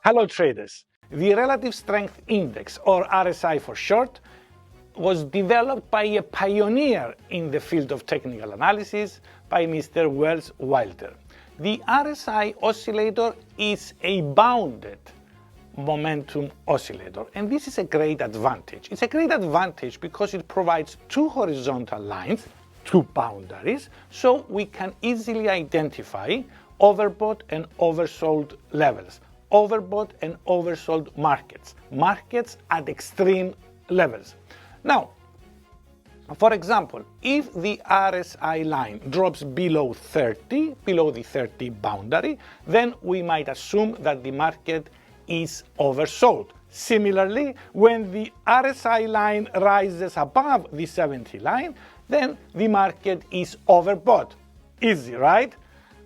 Hello traders. The Relative Strength Index, or RSI for short, was developed by a pioneer in the field of technical analysis, by Mr. Wells Wilder. The RSI oscillator is a bounded momentum oscillator, and this is a great advantage. It's a great advantage because it provides two horizontal lines, two boundaries, so we can easily identify overbought and oversold levels, overbought and oversold markets at extreme levels. Now, for example, if the RSI line drops below 30, below the 30 boundary, then we might assume that the market is oversold. Similarly, when the RSI line rises above the 70 line, then the market is overbought. Easy, right?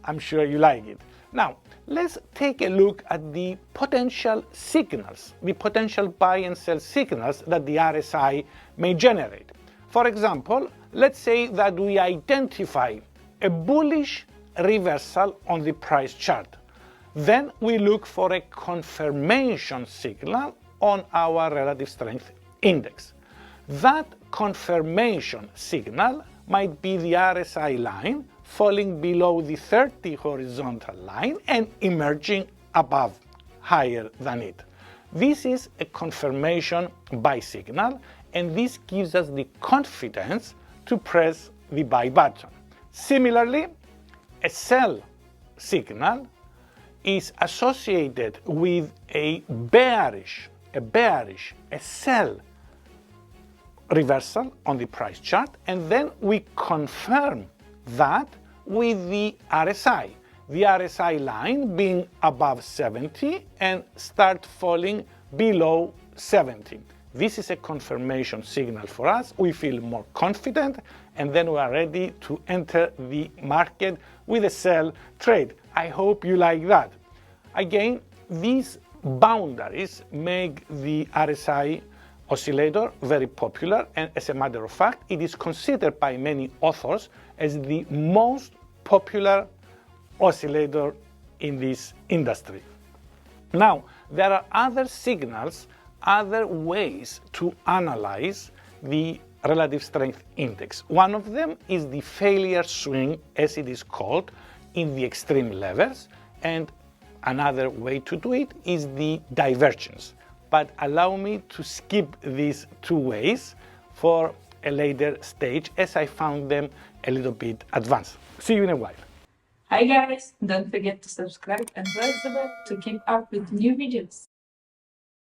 I'm sure you like it. Now, let's take a look at the potential signals, the potential buy and sell signals that the RSI may generate. For example, let's say that we identify a bullish reversal on the price chart. Then we look for a confirmation signal on our relative strength index. That confirmation signal might be the RSI line falling below the 30 horizontal line and emerging above, higher than it. This is a confirmation buy signal, and this gives us the confidence to press the buy button. Similarly, a sell signal is associated with a sell reversal on the price chart, and then we confirm that with the RSI. The RSI line being above 70 and start falling below 70. This is a confirmation signal for us. We feel more confident, and then we are ready to enter the market with a sell trade. I hope you like that. Again, these boundaries make the RSI oscillator very popular, and as a matter of fact, it is considered by many authors as the most popular oscillator in this industry. Now, there are other signals, other ways to analyze the relative strength index. One of them is the failure swing, as it is called, in the extreme levels, and another way to do it is the divergence. But allow me to skip these two ways for a later stage, as I found them a little bit advanced. See you in a while. Hi guys, don't forget to subscribe and press the bell to keep up with new videos.